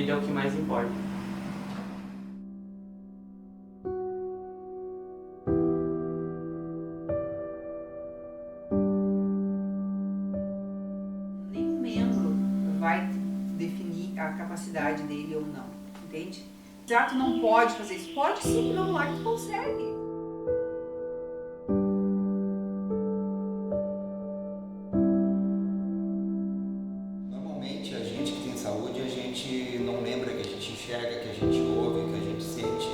vida é o que mais importa. Nenhum membro vai definir a capacidade dele ou não, entende? Já tu não pode fazer isso, pode sim, vamos lá que tu consegue. Normalmente a gente que tem saúde, a gente não lembra que a gente enxerga, que a gente ouve, que a gente sente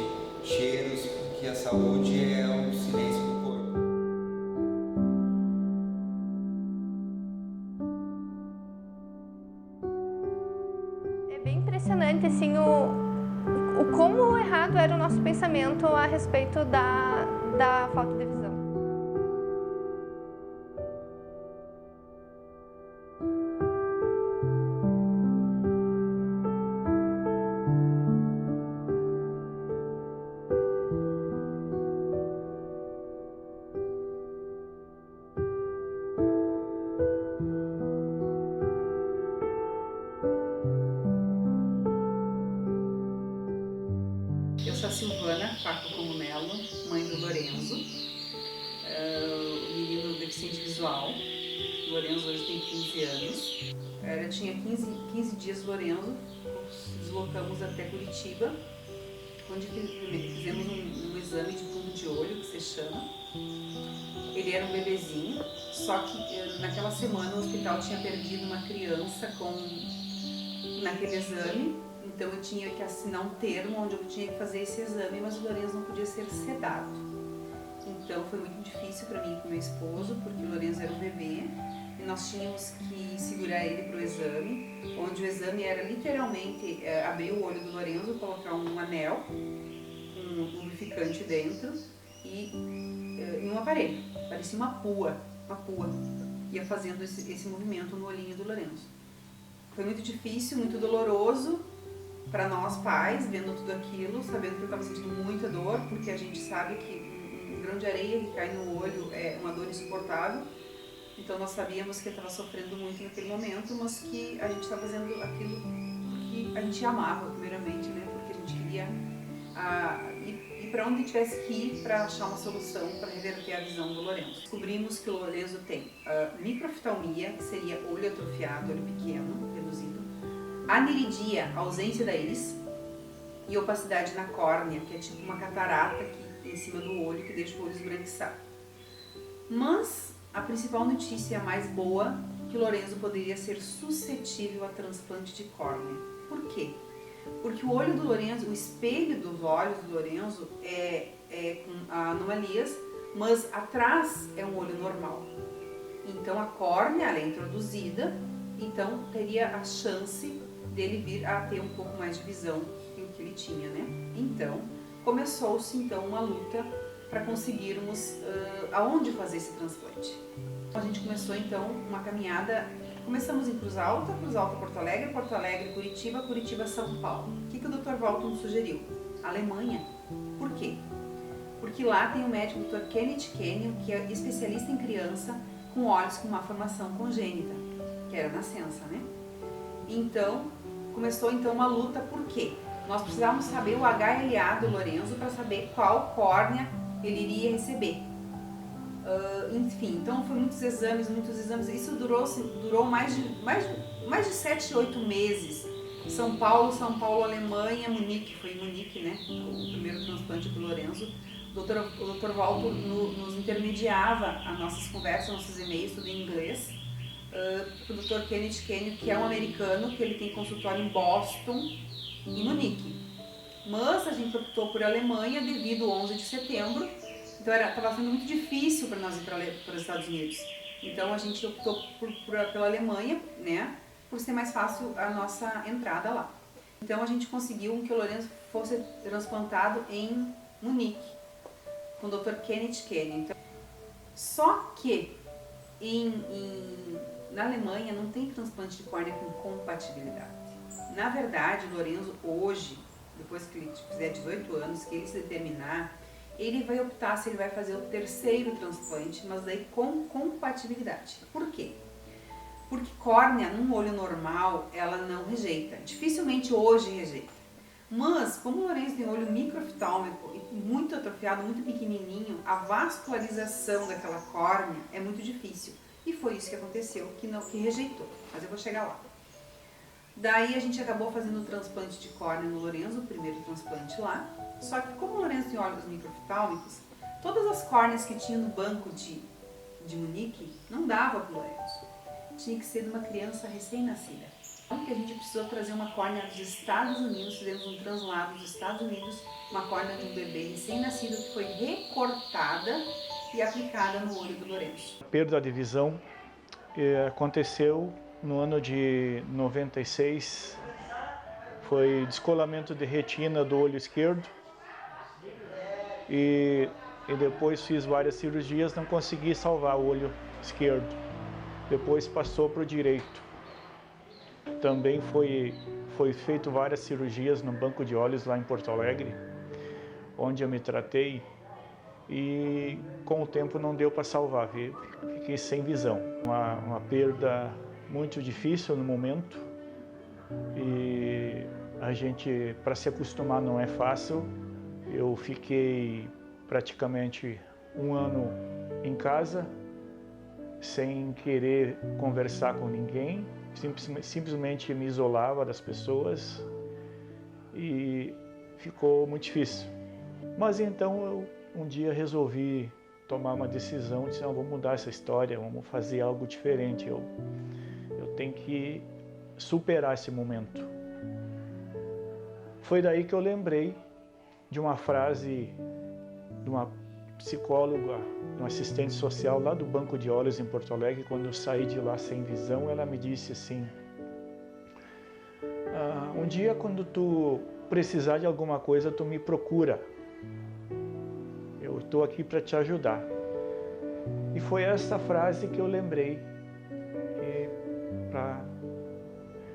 cheiros, que a saúde é o silêncio do corpo. É bem impressionante assim o como errado era o nosso pensamento a respeito da falta de visão. Eu sou a Silvana Paco Cogumelo, mãe do Lorenzo, o menino deficiente visual. O Lorenzo hoje tem 15 anos. Eu tinha 15 dias do Lorenzo, nos deslocamos até Curitiba, onde fizemos um exame de fundo de olho, que se chama. Ele era um bebezinho, só que naquela semana o hospital tinha perdido uma criança naquele exame, então eu tinha que assinar um termo onde eu tinha que fazer esse exame, mas o Lorenzo não podia ser sedado. Então foi muito difícil para mim e para o meu esposo, porque o Lorenzo era um bebê e nós tínhamos que segurar ele para o exame, onde o exame era literalmente abrir o olho do Lorenzo, colocar um anel, um lubrificante dentro e um aparelho, parecia uma pua, ia fazendo esse movimento no olhinho do Lorenzo. Foi muito difícil, muito doloroso para nós pais, vendo tudo aquilo, sabendo que eu estava sentindo muita dor, porque a gente sabe que um grão de areia que cai no olho é uma dor insuportável. Então nós sabíamos que eu estava sofrendo muito naquele momento, mas que a gente estava fazendo aquilo porque a gente amava, primeiramente, né? Porque a gente queria ir para onde tivesse que ir para achar uma solução para reverter a visão do Lorenzo. Descobrimos que o Lorenzo tem microftalmia, que seria olho atrofiado, olho pequeno, reduzido, aniridia, ausência da íris, e opacidade na córnea, que é tipo uma catarata aqui em cima do olho que deixa o olho esbranquiçado. Mas a principal notícia mais boa é que o Lorenzo poderia ser suscetível a transplante de córnea. Por quê? Porque o olho do Lorenzo, o espelho dos olhos do Lorenzo é com anomalias, mas atrás é um olho normal. Então a córnea ela é introduzida, então teria a chance dele vir a ter um pouco mais de visão que o que ele tinha, né? Então começou-se então uma luta para conseguirmos aonde fazer esse transplante. A gente começou então uma caminhada. Começamos em Cruz Alta, Porto Alegre, Curitiba, São Paulo. O que o Dr. Walton sugeriu? Alemanha. Por quê? Porque lá tem o médico Dr. Kenneth Kenyon, que é especialista em criança com olhos com má formação congênita, que era nascença, né? Então, começou então uma luta, por quê? Nós precisávamos saber o HLA do Lorenzo para saber qual córnea ele iria receber. Enfim, então foi muitos exames, isso durou mais de 7, 8 meses. São Paulo, Alemanha, Munique, foi em Munique, né, o primeiro transplante do Lorenzo. O Dr. Walton nos intermediava as nossas conversas, nossos e-mails, tudo em inglês. O Dr. Kenneth Kenyon, que é um americano, que ele tem consultório em Boston e Munique. Mas a gente optou por Alemanha devido ao 11 de setembro. Então estava sendo muito difícil para nós ir para os Estados Unidos. Então a gente optou pela Alemanha, né, por ser mais fácil a nossa entrada lá. Então a gente conseguiu que o Lorenzo fosse transplantado em Munique, com o Dr. Kenneth Kenyon. Então, só que na Alemanha não tem transplante de córnea com compatibilidade. Na verdade, o Lorenzo hoje, depois que ele fizer 18 anos, que ele se determinar, ele vai optar se ele vai fazer o terceiro transplante, mas daí com compatibilidade. Por quê? Porque córnea, num olho normal, ela não rejeita. Dificilmente hoje rejeita. Mas, como o Lourenço tem olho microftalmico e muito atrofiado, muito pequenininho, a vascularização daquela córnea é muito difícil. E foi isso que aconteceu, que rejeitou. Mas eu vou chegar lá. Daí a gente acabou fazendo o transplante de córnea no Lourenço, o primeiro transplante lá. Só que como o Lourenço tem olhos microftalmicos, todas as córneas que tinha no banco de Munique não dava para o Lourenço. Tinha que ser de uma criança recém-nascida. Então que a gente precisou trazer uma córnea dos Estados Unidos, fizemos um translado dos Estados Unidos, uma córnea de um bebê recém-nascido que foi recortada e aplicada no olho do Lourenço. A perda de visão aconteceu no ano de 96, foi descolamento de retina do olho esquerdo e depois fiz várias cirurgias, não consegui salvar o olho esquerdo. Depois passou para o direito. Também foi feito várias cirurgias no banco de olhos lá em Porto Alegre, onde eu me tratei e com o tempo não deu para salvar, fiquei sem visão. Uma perda muito difícil no momento e a gente, para se acostumar não é fácil. Eu fiquei praticamente um ano em casa, sem querer conversar com ninguém, simplesmente me isolava das pessoas e ficou muito difícil. Mas então eu um dia resolvi tomar uma decisão, disse, não, vou mudar essa história, vamos fazer algo diferente, eu tenho que superar esse momento. Foi daí que eu lembrei de uma frase de uma psicóloga, uma assistente social lá do Banco de Olhos em Porto Alegre. Quando eu saí de lá sem visão, ela me disse assim, um dia quando tu precisar de alguma coisa, tu me procura. Eu estou aqui para te ajudar. E foi essa frase que eu lembrei para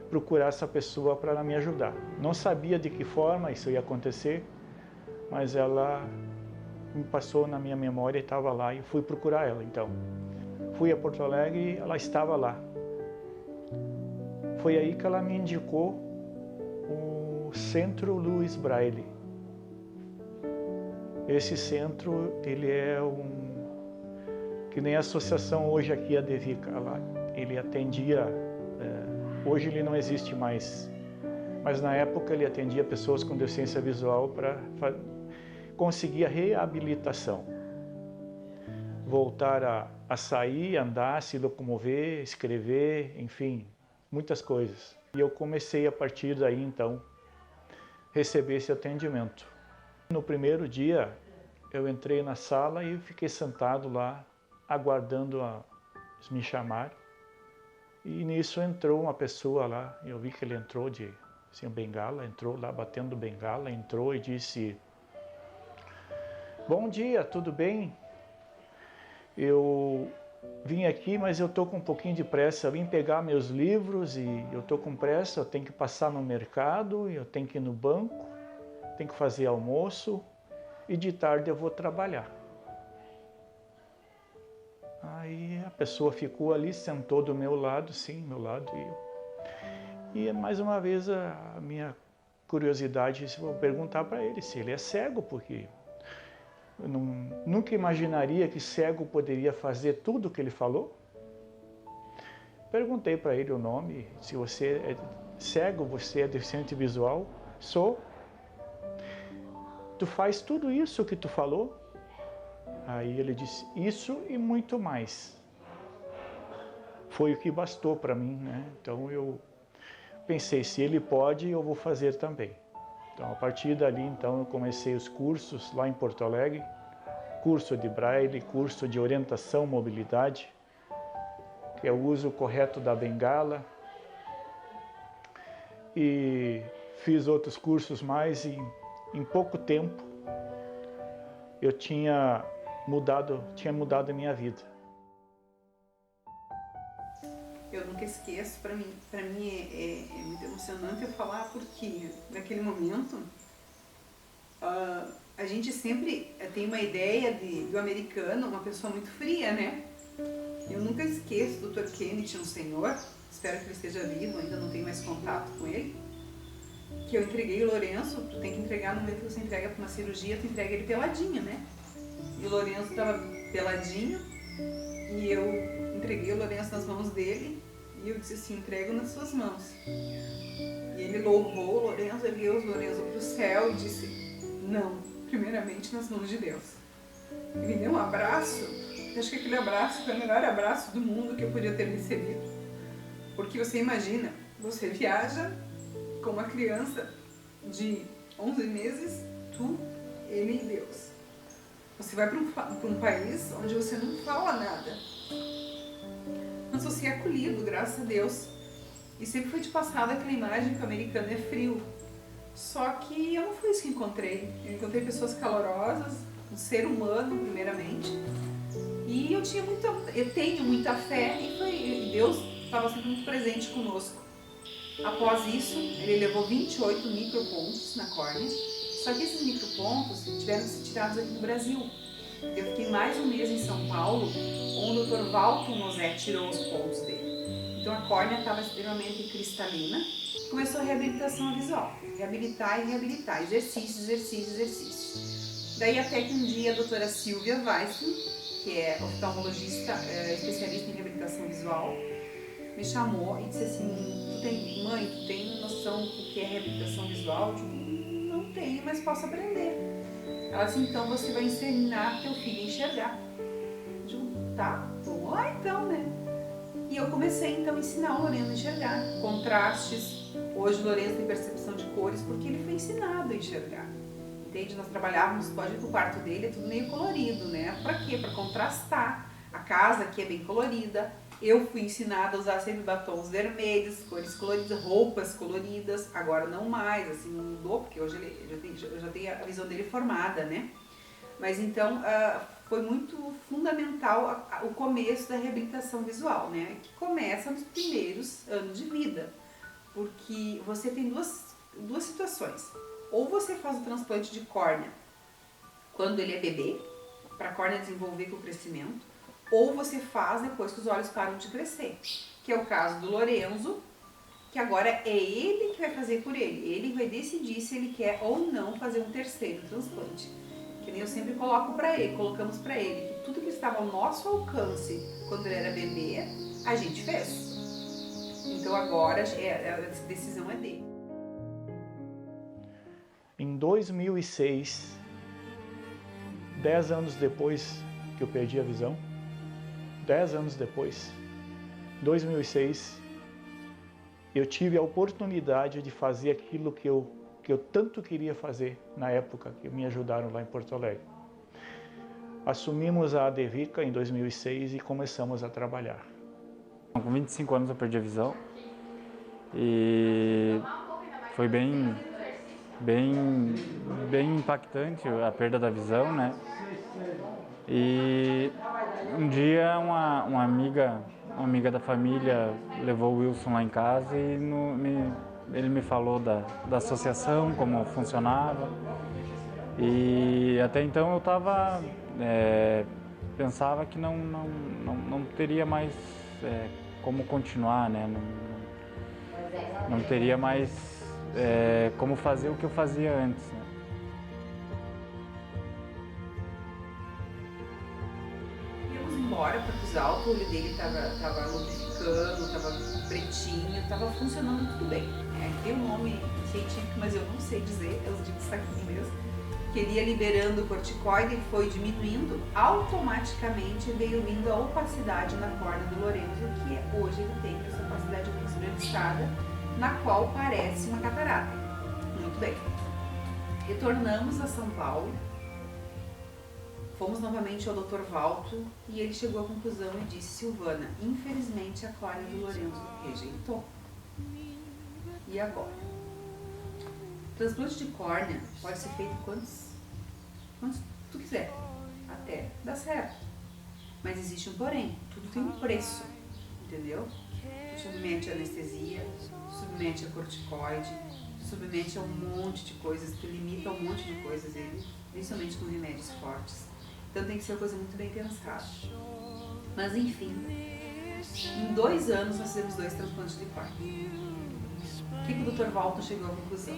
procurar essa pessoa para ela me ajudar. Não sabia de que forma isso ia acontecer, mas ela me passou na minha memória e estava lá e fui procurar ela. Então, fui a Porto Alegre e ela estava lá. Foi aí que ela me indicou o Centro Louis Braille. Esse centro, ele é que nem a associação hoje aqui, a Devica, lá. Ele atendia, hoje ele não existe mais, mas na época ele atendia pessoas com deficiência visual para conseguir a reabilitação. Voltar a sair, andar, se locomover, escrever, enfim, muitas coisas. E eu comecei a partir daí, então, receber esse atendimento. No primeiro dia, eu entrei na sala e fiquei sentado lá, aguardando me chamar. E nisso entrou uma pessoa lá, eu vi que ele entrou de bengala, entrou lá batendo bengala, entrou e disse, bom dia, tudo bem? Eu vim aqui, mas eu estou com um pouquinho de pressa, eu vim pegar meus livros e eu estou com pressa, eu tenho que passar no mercado, eu tenho que ir no banco, tenho que fazer almoço e de tarde eu vou trabalhar. Aí a pessoa ficou ali, sentou do meu lado, sim, meu lado, e mais uma vez a minha curiosidade, vou perguntar para ele se ele é cego, porque eu nunca imaginaria que cego poderia fazer tudo o que ele falou. Perguntei para ele o nome, se você é cego, você é deficiente visual? Sou. Tu faz tudo isso que tu falou? Aí ele disse, isso e muito mais. Foi o que bastou para mim, né? Então eu pensei, se ele pode, eu vou fazer também. Então a partir dali, então, eu comecei os cursos lá em Porto Alegre, curso de Braille, curso de orientação mobilidade, que é o uso correto da bengala, e fiz outros cursos mais e em pouco tempo eu tinha mudado a minha vida. Eu nunca esqueço, para mim é muito emocionante eu falar, porque naquele momento a gente sempre tem uma ideia do americano, uma pessoa muito fria, né? Eu nunca esqueço do Dr. Kennedy, um senhor, espero que ele esteja vivo, ainda não tenho mais contato com ele, que eu entreguei o Lourenço. Tu tem que entregar no momento que você entrega para uma cirurgia, tu entrega ele peladinho, né? E o Lourenço estava peladinho e eu entreguei o Lourenço nas mãos dele e eu disse assim, entrego nas suas mãos. E ele louvou o Lourenço, ergueu o Lourenço para o céu e disse, não, primeiramente nas mãos de Deus. Ele me deu um abraço, acho que aquele abraço foi o melhor abraço do mundo que eu podia ter recebido. Porque você imagina, você viaja com uma criança de 11 meses, tu, ele e Deus. Você vai para um país onde você não fala nada, mas você é acolhido, graças a Deus. E sempre foi te passada aquela imagem que o americano é frio. Só que eu não foi isso que encontrei. Eu encontrei pessoas calorosas, um ser humano, primeiramente. E eu tenho muita fé e Deus estava sempre muito presente conosco. Após isso, ele levou 28 micropontos na córnea. Só que esses micropontos tiveram que ser tirados aqui no Brasil. Eu fiquei mais um mês em São Paulo, onde o Dr. Walton Mosé tirou os pontos dele. Então a córnea estava extremamente cristalina. Começou a reabilitação visual. Reabilitar e reabilitar. Exercícios, exercícios, exercícios. Daí até que um dia a doutora Silvia Weissman, que é oftalmologista, especialista em reabilitação visual, me chamou e disse assim, mãe, tu tem noção do que é reabilitação visual? Eu digo, não tenho, mas posso aprender. Ela disse, então você vai ensinar teu filho a enxergar. Eu digo, tá, vamos lá então, né? E eu comecei então a ensinar o Lourenço a enxergar. Contrastes, hoje o Lourenço tem percepção de cores porque ele foi ensinado a enxergar. Entende? Nós trabalhávamos, pode ir pro quarto dele, é tudo meio colorido, né? Pra quê? Pra contrastar. A casa aqui é bem colorida. Eu fui ensinada a usar sempre batons vermelhos, cores coloridas, roupas coloridas. Agora não mais, assim, não mudou, porque hoje eu já tenho a visão dele formada, né? Mas então foi muito fundamental o começo da reabilitação visual, né? Que começa nos primeiros anos de vida. Porque você tem duas situações. Ou você faz o transplante de córnea quando ele é bebê, para a córnea desenvolver com o crescimento, ou você faz depois que os olhos param de crescer, que é o caso do Lourenço, que agora é ele que vai fazer por ele. Ele vai decidir se ele quer ou não fazer um terceiro transplante. Que nem eu sempre colocamos para ele, que tudo que estava ao nosso alcance quando ele era bebê, a gente fez. Então agora a decisão é dele. Em 2006, 10 anos depois que eu perdi a visão, 10 anos depois, 2006, eu tive a oportunidade de fazer aquilo que eu tanto queria fazer na época que me ajudaram lá em Porto Alegre. Assumimos a Adevica em 2006 e começamos a trabalhar. Com 25 anos eu perdi a visão e foi bem impactante a perda da visão, né? E um dia uma amiga da família levou o Wilson lá em casa e ele me falou da associação, como funcionava. E até então eu pensava que não teria mais como continuar, né? Não teria mais como fazer o que eu fazia antes, né? Íamos embora para Cruz Alta, o olho dele estava lubrificando, estava pretinho, estava funcionando tudo bem. Tem um nome científico, mas eu não sei dizer, eu digo isso aqui mesmo. Que ele ia liberando o corticoide e foi diminuindo, automaticamente veio vindo a opacidade na córnea do Lourenço, que hoje ele tem essa opacidade bem esbranquiçada, na qual parece uma catarata. Muito bem. Retornamos a São Paulo, fomos novamente ao Dr. Walton e ele chegou à conclusão e disse, Silvana, infelizmente a córnea do Lourenço rejeitou. E agora? O transplante de córnea pode ser feito quantos tu quiser, até dar certo. Mas existe um porém, tudo tem um preço, entendeu? Tu submete a anestesia, submete a corticoide, submete a um monte de coisas, tu limita um monte de coisas, principalmente com remédios fortes. Então tem que ser uma coisa muito bem pensada. Mas enfim, em 2 anos nós fizemos 2 transplantes de córnea. O que o Dr. Walton chegou à conclusão?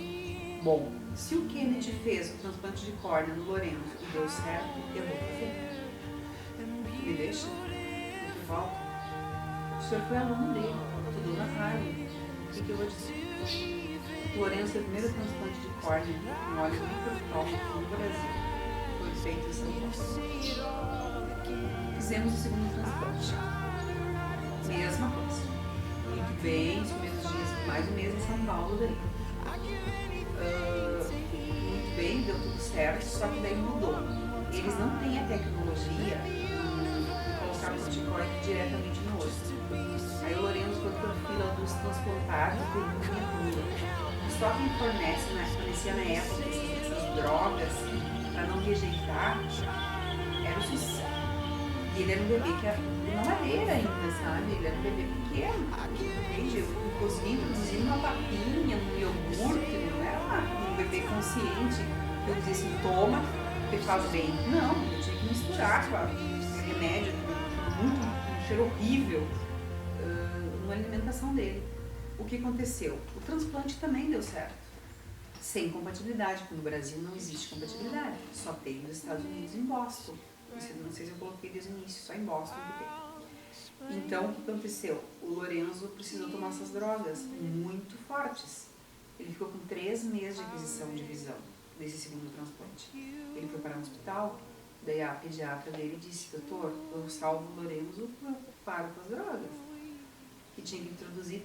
Bom, se o Kennedy fez o transplante de córnea no Lorenzo e deu certo, eu vou fazer. Me deixa? Dr. Walton? O senhor foi aluno dele, estudou na Harvard. O que eu vou dizer? O Lorenzo foi o primeiro transplante de córnea em óleo microfóbico no Brasil. Foi feito em São Paulo. Fizemos o segundo transplante. Mesma coisa. Muito bem, os primeiros dias, mais um mês em São Paulo daí. Muito bem, deu tudo certo, só que daí mudou. Eles não têm a tecnologia de colocar corticoide diretamente no osso. Aí o Lorenzo foi para a fila dos transplantados e teve minha dúvida. Só quem fornecia na época essas drogas para não rejeitar era o sucesso. E ele era um bebê que era uma madeira ainda, sabe? Ele era um bebê pequeno, entende? Eu consegui introduzir uma papinha, um iogurte, não era um bebê consciente. Eu dizia assim, toma, que faz bem. Não, eu tinha que misturar com remédio, um cheiro horrível, na alimentação dele. O que aconteceu? O transplante também deu certo. Sem compatibilidade, porque no Brasil não existe compatibilidade. Só tem nos Estados Unidos, em Boston. Não sei se eu coloquei desde o início, só em Boston que tem. Então, o que aconteceu? O Lorenzo precisou tomar essas drogas muito fortes. Ele ficou com 3 meses de aquisição de visão desse segundo transplante. Ele foi parar no hospital, daí a pediatra dele disse, doutor, eu salvo o Lorenzo, eu paro com as drogas. E tinha que introduzir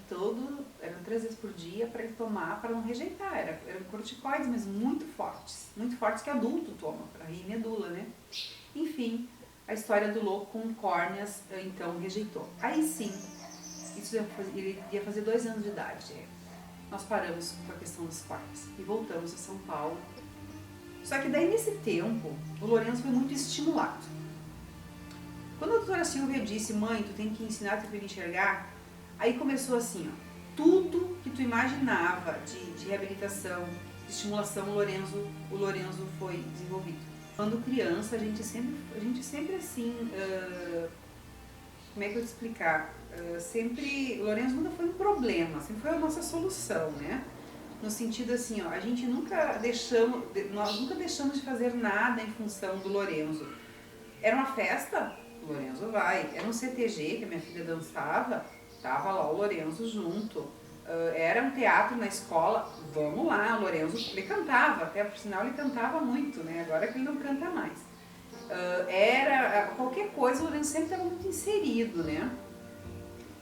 eram 3 vezes por dia para ele tomar, para não rejeitar. Eram corticoides, mas muito fortes que adulto toma, para rir medula, né? Enfim, a história do louco com córneas, então, rejeitou. Aí sim, ele ia fazer 2 anos de idade. Nós paramos com a questão das córneas e voltamos a São Paulo. Só que daí, nesse tempo, o Lorenzo foi muito estimulado. Quando a doutora Silvia disse, mãe, tu tem que ensinar teu filho a enxergar, aí começou assim, ó, tudo que tu imaginava de reabilitação, de estimulação, o Lorenzo foi desenvolvido. Quando criança, a gente sempre assim, como é que eu te explicar? O Lorenzo nunca foi um problema, sempre foi a nossa solução, né? No sentido assim, ó, nós nunca deixamos de fazer nada em função do Lorenzo. Era uma festa? O Lorenzo vai. Era um CTG que a minha filha dançava, tava lá o Lorenzo junto. Era um teatro na escola, vamos lá, o Lorenzo, ele cantava, até por sinal ele cantava muito, né? Agora que ele não canta mais. Era qualquer coisa, o Lorenzo sempre estava muito inserido, né?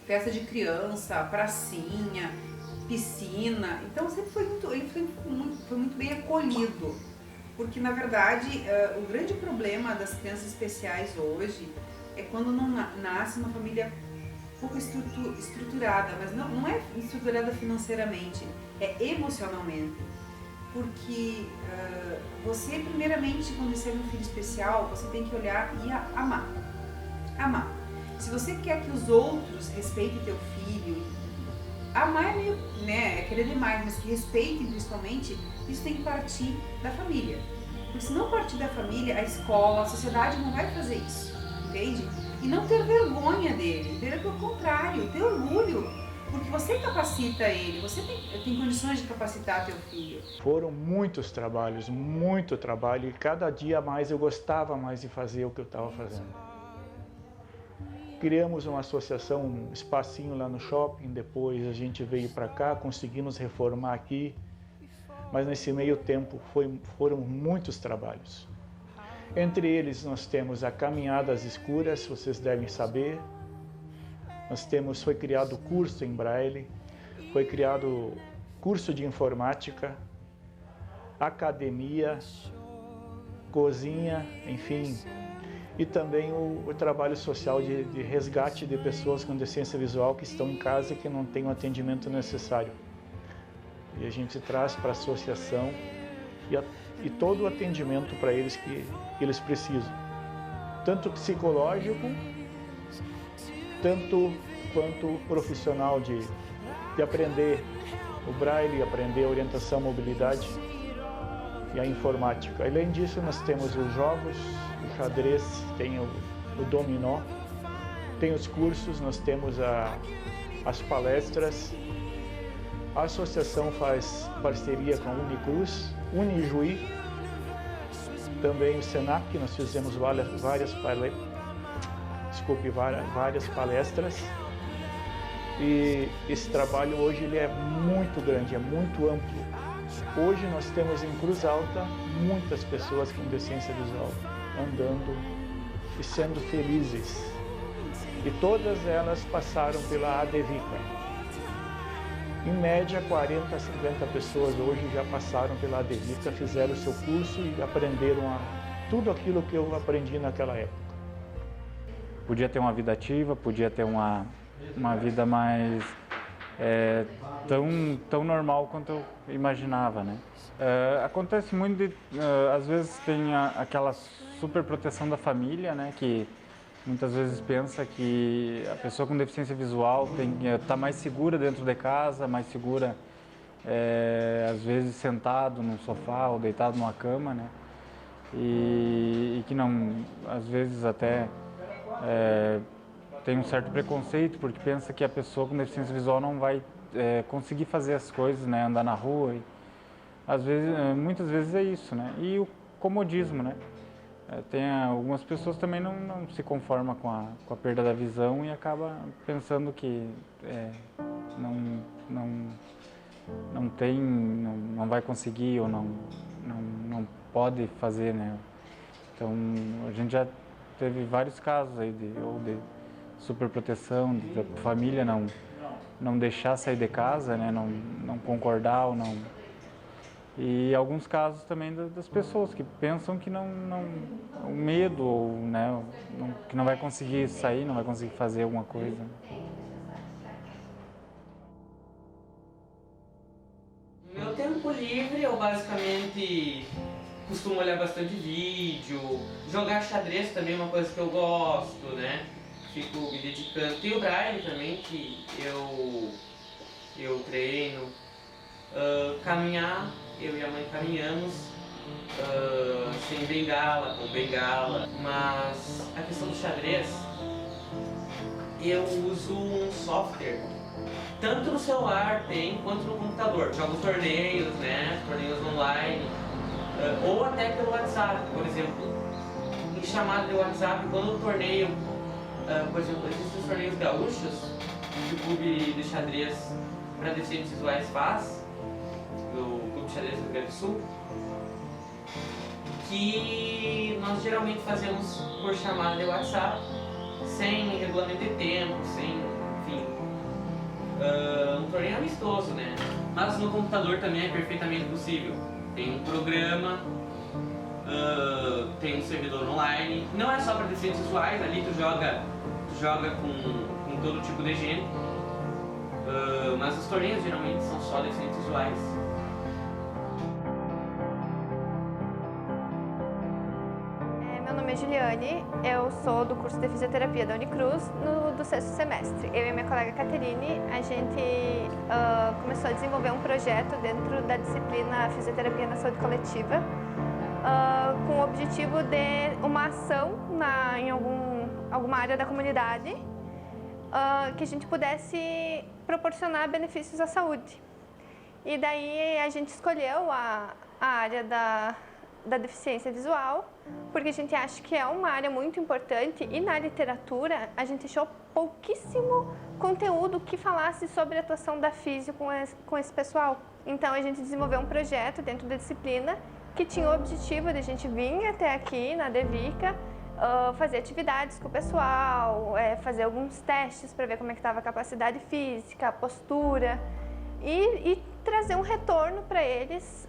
Festa de criança, pracinha, piscina, então sempre ele foi muito bem acolhido, porque na verdade o grande problema das crianças especiais hoje é quando não nasce uma família pouco estruturada, mas não é estruturada financeiramente, é emocionalmente. Porque você, primeiramente, quando recebe um filho especial, você tem que olhar e amar. Amar. Se você quer que os outros respeitem teu filho, amar é meio, né, é querer demais, mas que respeitem principalmente, isso tem que partir da família. Porque se não partir da família, a escola, a sociedade não vai fazer isso, entende? E não ter vergonha dele, pelo contrário, ter orgulho, porque você capacita ele, você tem condições de capacitar teu filho. Foram muitos trabalhos, muito trabalho, e cada dia mais eu gostava mais de fazer o que eu estava fazendo. Criamos uma associação, um espacinho lá no shopping, depois a gente veio para cá, conseguimos reformar aqui, mas nesse meio tempo foram muitos trabalhos. Entre eles nós temos a Caminhada às Escuras, vocês devem saber. Foi criado curso em Braille, foi criado curso de informática, academia, cozinha, enfim. E também o trabalho social de resgate de pessoas com deficiência visual que estão em casa e que não têm o atendimento necessário. E a gente traz para a associação e todo o atendimento para eles que eles precisam, tanto psicológico, tanto quanto profissional de aprender o Braille, aprender a orientação, mobilidade e a informática. Além disso, nós temos os xadrez, tem o dominó, tem os cursos, nós temos as palestras. A associação faz parceria com a Unicruz, Unijuí, também o Senac, nós fizemos várias palestras. E esse trabalho hoje ele é muito grande, é muito amplo. Hoje nós temos em Cruz Alta muitas pessoas com deficiência visual andando e sendo felizes. E todas elas passaram pela ADVICA. Em média, 40 a 50 pessoas hoje já passaram pela ADVICA, fizeram o seu curso e aprenderam tudo aquilo que eu aprendi naquela época. Podia ter uma vida ativa, podia ter uma vida mais tão normal quanto eu imaginava, né? Acontece muito às vezes tem aquela super proteção da família, né? Que muitas vezes pensa que a pessoa com deficiência visual está mais segura dentro de casa, mais segura às vezes sentado no sofá ou deitado numa cama, né? E que não, às vezes até tem um certo preconceito porque pensa que a pessoa com deficiência visual não vai conseguir fazer as coisas, né? Andar na rua. E, às vezes, muitas vezes é isso, né? E o comodismo, né? Tem algumas pessoas também não se conformam com a perda da visão e acaba pensando que não vai conseguir ou não pode fazer, né? Então a gente já teve vários casos aí de superproteção, da família não deixar sair de casa, né? Não concordar ou não. E alguns casos também das pessoas que pensam que o medo, ou, né, que não vai conseguir sair, não vai conseguir fazer alguma coisa. No meu tempo livre, eu basicamente costumo olhar bastante vídeo, jogar xadrez também é uma coisa que eu gosto, né? Fico me dedicando. Tem o Braille também, que eu treino. Caminhar, eu e a mãe caminhamos sem bengala, com bengala, mas a questão do xadrez, eu uso um software, tanto no celular tem, quanto no computador. Jogo torneios, né, torneios online, ou até pelo WhatsApp, por exemplo. Em chamada de WhatsApp, quando o torneio, por exemplo, existem os torneios gaúchos, que o clube de xadrez para deficientes visuais faz, do Clube de Xadrez do Rio Grande do Sul, que nós geralmente fazemos por chamada de WhatsApp, sem regulamento de tempo, enfim, um torneio amistoso, né? Mas no computador também é perfeitamente possível. Tem um programa, tem um servidor online, não é só para deficientes visuais, ali tu joga com todo tipo de gente, mas os torneios geralmente são só deficientes visuais. Meu nome é Juliane, eu sou do curso de fisioterapia da Unicruz, do 6º semestre. Eu e a minha colega Caterine, a gente começou a desenvolver um projeto dentro da disciplina Fisioterapia na Saúde Coletiva, com o objetivo de uma ação em alguma área da comunidade, que a gente pudesse proporcionar benefícios à saúde. E daí a gente escolheu a área da deficiência visual, porque a gente acha que é uma área muito importante e na literatura a gente achou pouquíssimo conteúdo que falasse sobre a atuação da físio com esse pessoal. Então a gente desenvolveu um projeto dentro da disciplina que tinha o objetivo de a gente vir até aqui na ADVICA, fazer atividades com o pessoal, fazer alguns testes para ver como é que estava a capacidade física, a postura e trazer um retorno para eles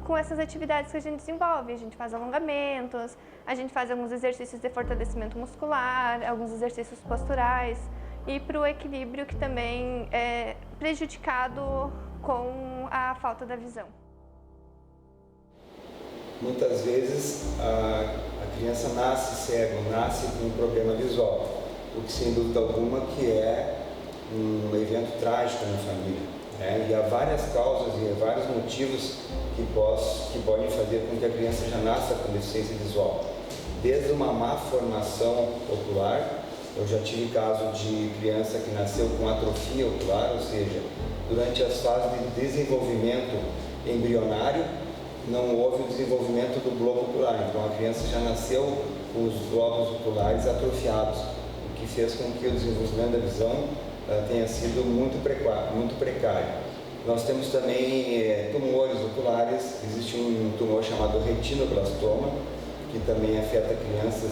com essas atividades que a gente desenvolve. A gente faz alongamentos, a gente faz alguns exercícios de fortalecimento muscular, alguns exercícios posturais e para o equilíbrio que também é prejudicado com a falta da visão. Muitas vezes a criança nasce cega, nasce com um problema visual, o que sem dúvida alguma que é um evento trágico na família. E há várias causas e vários motivos que podem fazer com que a criança já nasça com deficiência visual. desde uma má formação ocular. Eu já tive caso de criança que nasceu com atrofia ocular, ou seja, durante as fases de desenvolvimento embrionário, não houve o desenvolvimento do globo ocular. Então a criança já nasceu com os globos oculares atrofiados, o que fez com que o desenvolvimento da visão tenha sido muito precário. Nós temos também tumores oculares. Existe um tumor chamado retinoblastoma, que também afeta crianças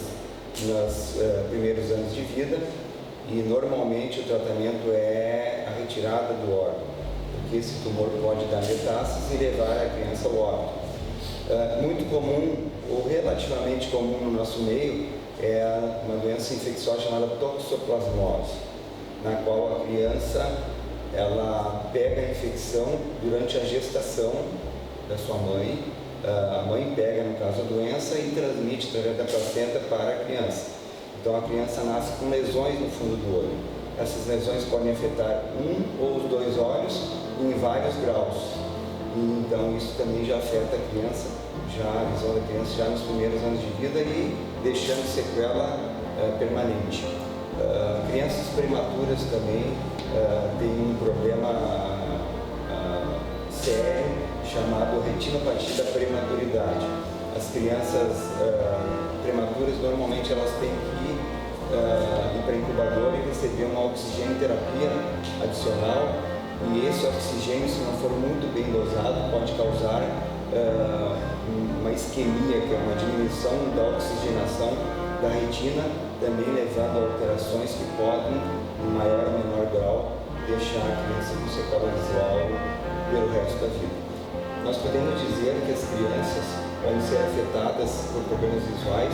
nos primeiros anos de vida, e normalmente o tratamento é a retirada do órgão, porque esse tumor pode dar metástase e levar a criança ao óbito. Muito comum, ou relativamente comum no nosso meio, é uma doença infecciosa chamada toxoplasmose, na qual a criança ela pega a infecção durante a gestação da sua mãe. A mãe pega, no caso, a doença e transmite através da placenta para a criança. Então a criança nasce com lesões no fundo do olho. Essas lesões podem afetar um ou os dois olhos em vários graus. E, então isso também já afeta a criança, a visão da criança já nos primeiros anos de vida e deixando sequela permanente. Crianças prematuras também têm um problema sério chamado retinopatia da prematuridade. As crianças prematuras normalmente elas têm que ir para a incubadora e receber uma oxigenoterapia adicional, e esse oxigênio, se não for muito bem dosado, pode causar uma isquemia, que é uma diminuição da oxigenação da retina, também levando a alterações que podem, em maior ou menor grau, deixar a criança com sequela visual pelo resto da vida. Nós podemos dizer que as crianças podem ser afetadas por problemas visuais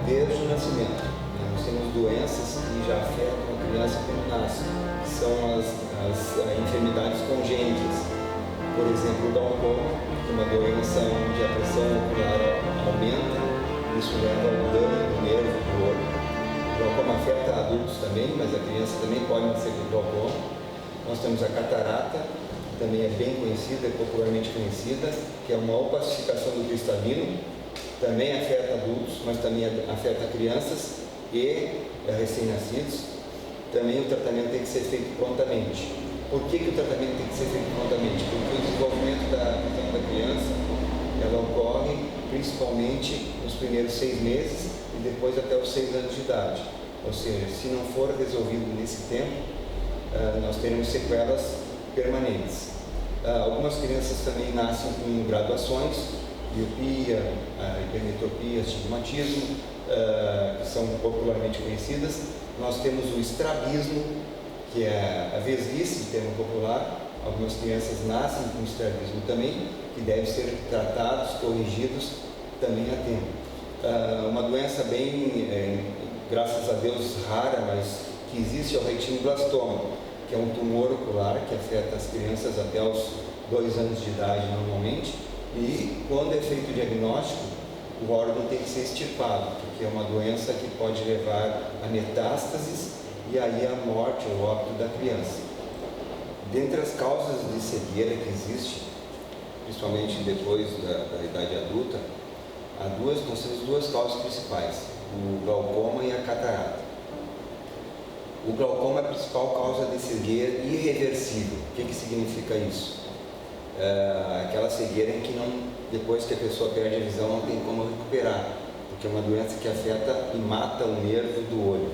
desde o nascimento. Nós temos doenças que já afetam a criança quando nasce, que são as enfermidades congênitas. Por exemplo, o glaucoma, que é uma doença onde a pressão ocular aumenta, isso leva ao dano do nervo do olho. O glaucoma afeta adultos também, mas a criança também pode nascer com glaucoma. Nós temos a catarata, também é bem conhecida, é popularmente conhecida, que é uma opacificação do cristalino, também afeta adultos, mas também afeta crianças e recém-nascidos. Também o tratamento tem que ser feito prontamente. Por que o tratamento tem que ser feito prontamente? Porque o desenvolvimento da visão da criança, ela ocorre principalmente nos primeiros 6 meses e depois até os 6 anos de idade. Ou seja, se não for resolvido nesse tempo, nós teremos sequelas permanentes. Algumas crianças também nascem com graduações, miopia, hipermetropia, astigmatismo, que são popularmente conhecidas. Nós temos o estrabismo, que é a vesguice, termo popular. Algumas crianças nascem com estrabismo também, que devem ser tratados, corrigidos também a tempo. Uma doença bem, graças a Deus, rara, mas que existe é o retinoblastoma, que é um tumor ocular que afeta as crianças até os 2 anos de idade normalmente, e quando é feito o diagnóstico, o órgão tem que ser extirpado, porque é uma doença que pode levar a metástases e aí a morte ou óbito da criança. Dentre as causas de cegueira que existe, principalmente depois da idade adulta, nós temos 2 causas principais, o glaucoma e a catarata. O glaucoma é a principal causa de cegueira irreversível. O que significa isso? Aquela cegueira em que depois que a pessoa perde a visão não tem como recuperar, porque é uma doença que afeta e mata o nervo do olho.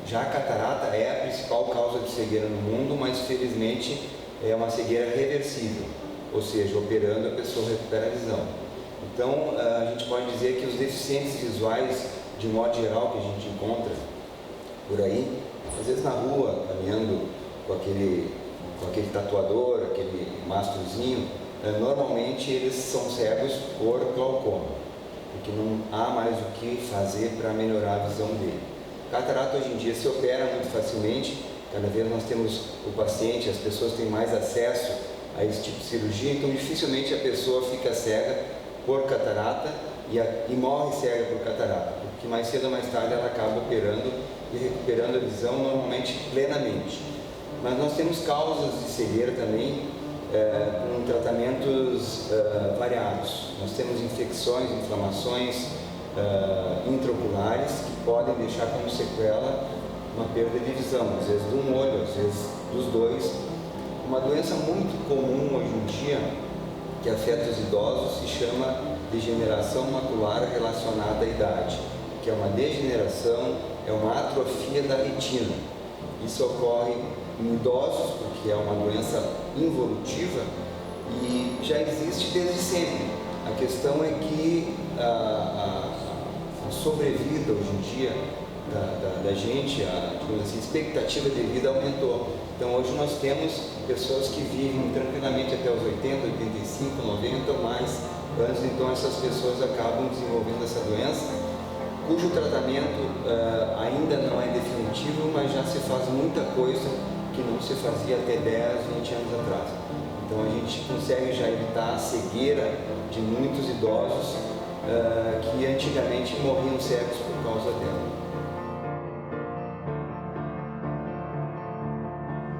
Já a catarata é a principal causa de cegueira no mundo, mas felizmente é uma cegueira reversível, ou seja, operando a pessoa recupera a visão. Então a gente pode dizer que os deficientes visuais, de modo geral, que a gente encontra por aí, às vezes na rua, caminhando com aquele tatuador, aquele mastrozinho, normalmente eles são cegos por glaucoma, porque não há mais o que fazer para melhorar a visão dele. Catarata hoje em dia se opera muito facilmente, cada vez nós temos o paciente, as pessoas têm mais acesso a esse tipo de cirurgia, então dificilmente a pessoa fica cega por catarata e morre cega por catarata, porque mais cedo ou mais tarde ela acaba operando e recuperando a visão normalmente plenamente. Mas nós temos causas de cegueira também com tratamentos variados. Nós temos infecções, inflamações intraoculares que podem deixar como sequela uma perda de visão, às vezes de um olho, às vezes dos dois. Uma doença muito comum hoje em dia, que afeta os idosos, se chama degeneração macular relacionada à idade, que é uma degeneração, é uma atrofia da retina. Isso ocorre em idosos, porque é uma doença involutiva e já existe desde sempre. A questão é que a sobrevida hoje em dia da gente, digamos assim, expectativa de vida aumentou. Então hoje nós temos pessoas que vivem tranquilamente até os 80, 85, 90 ou mais anos, então essas pessoas acabam desenvolvendo essa doença, cujo tratamento ainda não é definitivo, mas já se faz muita coisa que não se fazia até 10, 20 anos atrás. Então a gente consegue já evitar a cegueira de muitos idosos que antigamente morriam cegos por causa dela.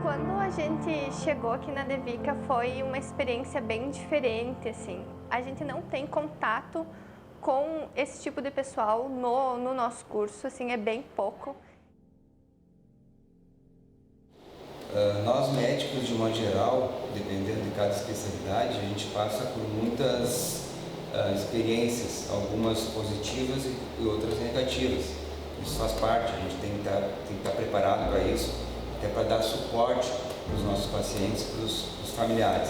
Quando a gente chegou aqui na Devica foi uma experiência bem diferente, assim. A gente não tem contato com esse tipo de pessoal no nosso curso, assim, é bem pouco. Nós médicos, de modo geral, dependendo de cada especialidade, a gente passa por muitas experiências, algumas positivas e outras negativas. Isso faz parte, a gente tem que estar preparado para isso, até para dar suporte para os nossos pacientes, para os familiares.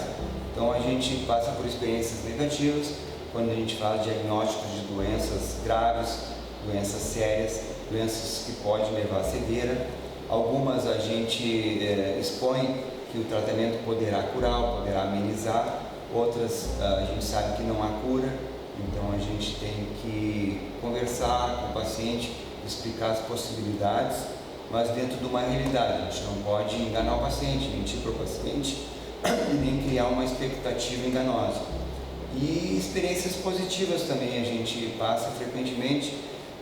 Então a gente passa por experiências negativas, quando a gente faz diagnósticos de doenças graves, doenças sérias, doenças que podem levar à cegueira. Algumas a gente expõe que o tratamento poderá curar, poderá amenizar, outras a gente sabe que não há cura, então a gente tem que conversar com o paciente, explicar as possibilidades, mas dentro de uma realidade. A gente não pode enganar o paciente, mentir para o paciente e nem criar uma expectativa enganosa. E experiências positivas também a gente passa frequentemente,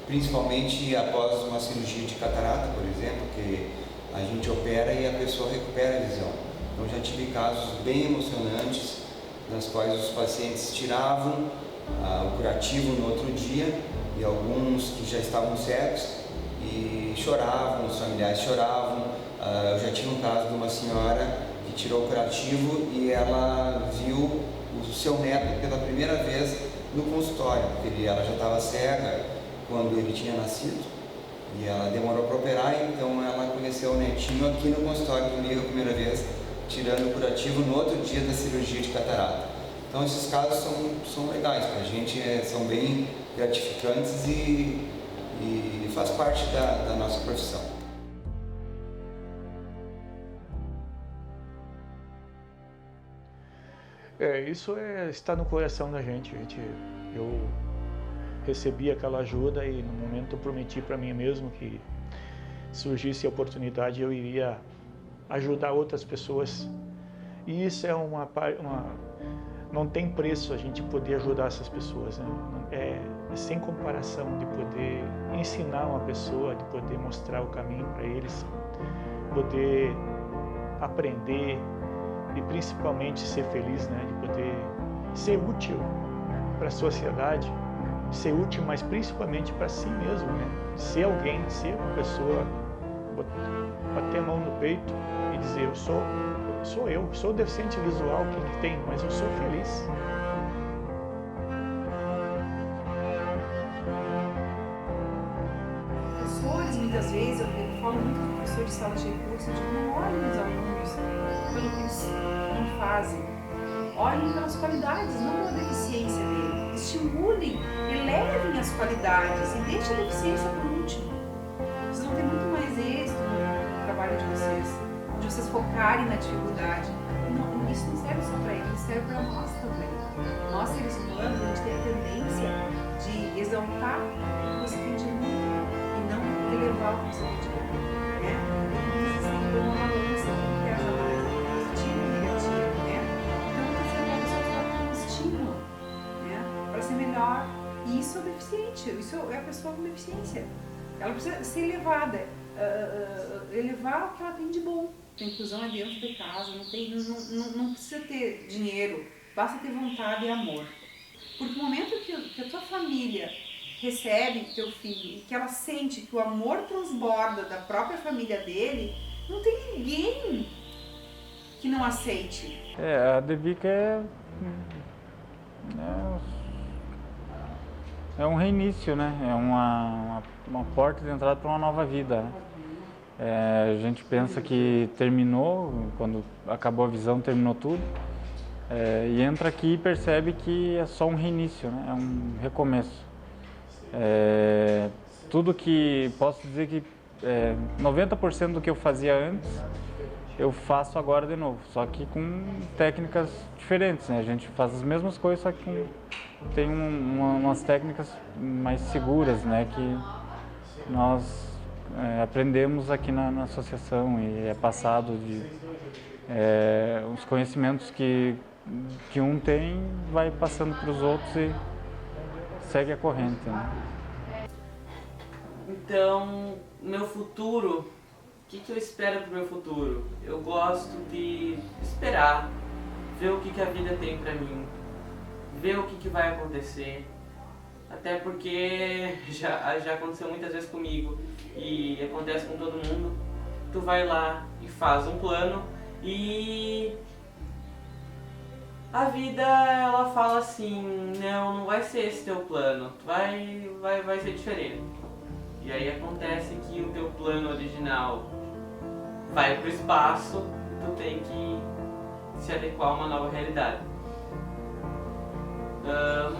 principalmente após uma cirurgia de catarata, por exemplo, que a gente opera e a pessoa recupera a visão. Então já tive casos bem emocionantes, nas quais os pacientes tiravam o curativo no outro dia, e alguns que já estavam cegos e choravam, os familiares choravam. Eu já tive um caso de uma senhora que tirou o curativo e ela viu o seu neto pela primeira vez no consultório, porque ela já estava cega quando ele tinha nascido e ela demorou para operar, então ela conheceu o netinho aqui no consultório comigo a primeira vez, tirando o curativo no outro dia da cirurgia de catarata. Então esses casos são legais para a gente, são bem gratificantes e faz parte da nossa profissão. Isso está no coração da gente. Eu recebi aquela ajuda e no momento eu prometi para mim mesmo que surgisse a oportunidade eu iria ajudar outras pessoas. E isso é não tem preço a gente poder ajudar essas pessoas, né? É sem comparação de poder ensinar uma pessoa, de poder mostrar o caminho para eles, poder aprender e principalmente ser feliz, né? De poder ser útil para a sociedade, ser útil, mas principalmente para si mesmo, né? Ser alguém, ser uma pessoa, bater a mão no peito e dizer eu sou deficiente visual, o que tem, mas eu sou feliz. Professores, muitas vezes, eu falo muito com professor de sala de recurso, eu digo, não olhem os alunos pelo que eles não fazem, olhem pelas qualidades, não pela deficiência dele. Estimulem, elevem as qualidades e deixem a deficiência por último. Vocês vão ter muito mais êxito no trabalho de vocês, de vocês focarem na dificuldade. Não, isso não serve só para eles, serve para nós também. Nós, seres humanos, a gente tem a tendência de exaltar o que você tem de ruim e não elevar o que você tem de bom, né? Então, vocês têm que ter uma balança que pesa mais positivo e negativo, né? Então, você é uma pessoa que um estímulo, né? Para ser melhor. E isso é deficiente, isso é a pessoa com deficiência. Ela precisa ser elevada, elevar o que ela tem de bom. A inclusão é dentro de casa, não precisa ter dinheiro, basta ter vontade e amor. Porque no momento que a tua família recebe teu filho e que ela sente que o amor transborda da própria família dele, não tem ninguém que não aceite. A Devika é um reinício, né? É uma porta de entrada para uma nova vida, né? A gente pensa que terminou, quando acabou a visão, terminou tudo. E entra aqui e percebe que é só um reinício, né? É um recomeço. Tudo que, posso dizer que 90% do que eu fazia antes, eu faço agora de novo, só que com técnicas diferentes, né? A gente faz as mesmas coisas, só que tem umas técnicas mais seguras, né? Que nós aprendemos aqui na associação e é passado os conhecimentos que um tem, vai passando para os outros e segue a corrente, né? Então, meu futuro, o que eu espero pro meu futuro? Eu gosto de esperar, ver o que a vida tem pra mim, ver o que vai acontecer, até porque já aconteceu muitas vezes comigo e acontece com todo mundo. Tu vai lá e faz um plano e a vida, ela fala assim, não vai ser esse teu plano, vai ser diferente. E aí acontece que o teu plano original vai pro espaço e tu tem que se adequar a uma nova realidade.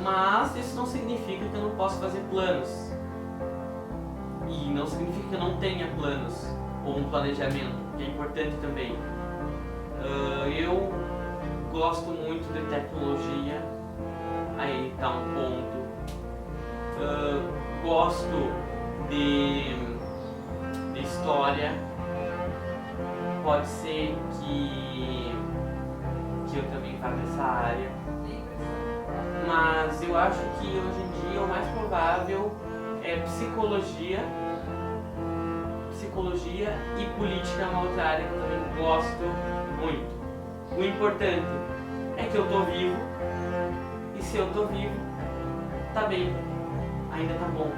Mas isso não significa que eu não possa fazer planos. E não significa que eu não tenha planos ou um planejamento, que é importante também. Eu gosto muito de tecnologia, aí tá um ponto. Gosto de história, pode ser que eu também vá nessa área, mas eu acho que hoje em dia o mais provável é psicologia e política é uma outra área que eu também gosto muito. O importante é que eu tô vivo, e se eu tô vivo, tá bem, ainda tá bom.